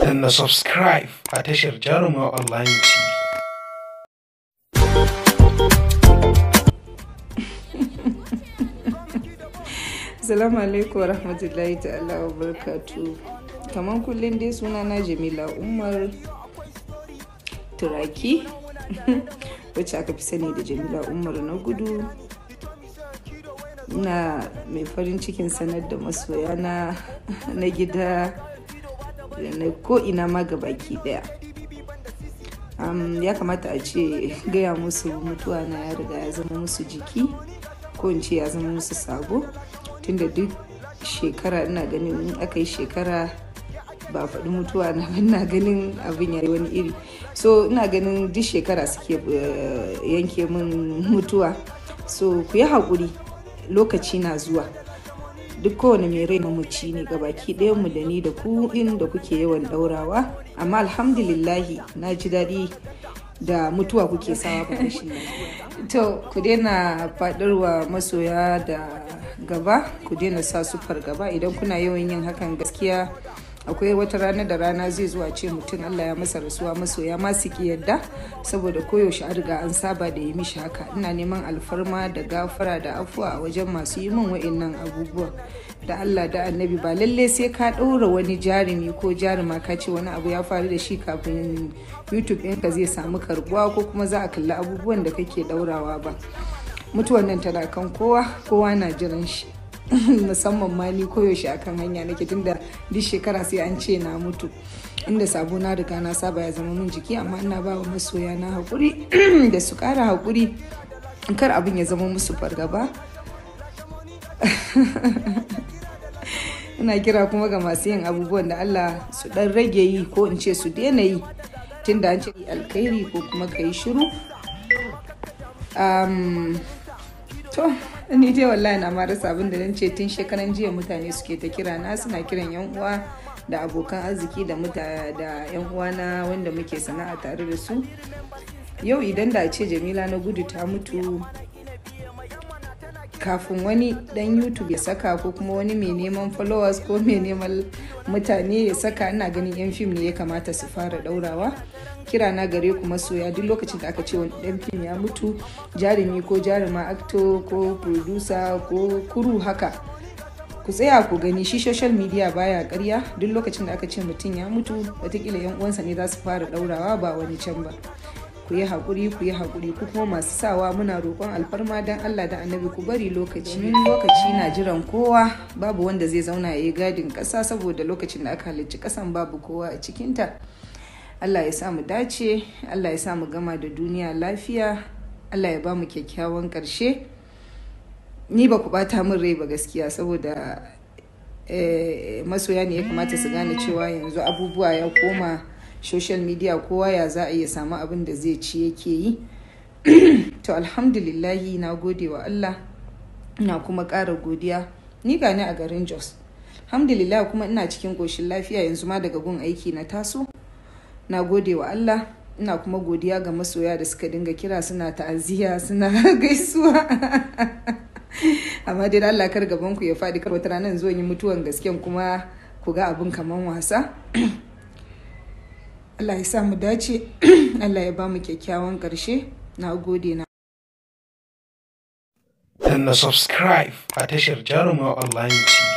na subscribe a tashar Jaruma Online TV. Assalamu alaikum wa rahmatullahi ta'ala wa barakatuh. Kaman kullum dai sunana Jamila Umar Turaki wacce aka fi sani da Jamila Umar na gudu. Ina mai farin cikin sanar da masoya na gida na ko ina ma gabaki daya. Ya kamata a ce gaya musu mutuwa na ya riga ya zama musu jiki, ko in ce ya zama musu sabo, tunda duk shekara ina ganin in aka yi shekara ba faɗi mutuwa na, ina ganin abin ya yi wani iri. So ina ganin duk shekara suke yanke min mutuwa, so ku yi haƙuri, lokaci na zuwa. Duk kowane mai rai mamaci ne, gabaki ɗayan mu da ni da ku inda kuke yawan ɗaurawa, amma alhamdulillahi na ji daɗi da mutuwa kuke sawa ba shi. To ku daina faɗarwa masoya da gaba, ku daina sa su fargaba. Idan kuna yawan yin hakan, gaskiya akwai wata rana da rana zai zuwa ce mutum Allah ya masa rasuwa, masoya ma su ki yadda, saboda koyaushe an riga an saba da yi mishi haka. Ina neman alfarma da gafara da afuwa a wajen masu yi min wa'innan abubuwa, da Allah da annabi. Ba lalle sai ka ɗaura wani jarumi ko jaruma ka ce wani abu ya faru da shi kafin YouTube ɗinka zai samu karbuwa ko kuma za a kalli abubuwan da kake ɗaurawa ba. Mutuwan nan tana kan kowa, kowa na jiran shi. Musamman ma ni koyaushe akan hanya nake, tunda duk shekara sai an ce na mutu. Inda sabo na riga na saba ya zama min jiki, amma ina ba wa masoya na haƙuri da su ƙara haƙuri, kar abin ya zama musu fargaba. Ina kira kuma ga masu yin abubuwan da Allah su ɗan rage yi, ko in ce su daina yi, tunda an ce alkhairi ko kuma ka yi shiru. To ni dai wallahi na ma rasa abin da zan ce. Tun shekaran jiya mutane suke ta kira na, suna kiran yan uwa da abokan arziki da yan uwa na wanda muke sana'a tare da su. Yau idan da ce Jamila na gudu ta mutu, kafin wani dan YouTube ya saka ko kuma wani mai neman followers ko mai neman mutane ya saka, ina ganin yan fim ne ya kamata su fara daurawa. Kira na gare ku masoya, duk lokacin da aka ce wani dan fim ya mutu, jarumi ko jaruma, actor ko producer ko kuru haka, ku tsaya ku gani. Shi social media baya ƙarya. Duk lokacin da aka ce mutum ya mutu, watakila yan uwansa ne za su fara daurawa, ba wani can ba. Ku yi haƙuri, ku yi haƙuri. Ku kuma masu sawa, muna roƙon alfarma dan Allah da annabi ku bari lokaci na jiran kowa. Babu wanda zai zauna ya yi gadin ƙasa, saboda lokacin da aka halicci ƙasan babu kowa a cikinta. Allah ya sa mu dace, Allah ya sa mu gama da duniya lafiya, Allah ya ba mu kyakkyawan ƙarshe. Ni ba ku ɓata min rai ba gaskiya, saboda masoya ne ya kamata su gane cewa yanzu abubuwa ya koma social media, kowa ya za a iya samu abin da zai ci yake yi. To alhamdulillahi, na gode wa Allah, ina kuma ƙara godiya. Ni gani a garin Jos, alhamdulillah, kuma ina cikin ƙoshin lafiya. Yanzu ma daga gun aiki na taso. Na gode wa Allah, ina kuma godiya ga masoya da suka dinga kira, suna ta'aziyya, suna gaisuwa. Amma dai Allah kar gaban ku ya faɗi, kar wata ranar zo yi mutuwan gasken kuma ku ga abin kaman wasa. Allah ya sa mu dace, Allah ya ba mu kyakkyawan ƙarshe. Na gode. Na subscribe a tashar Jaruma Online TV.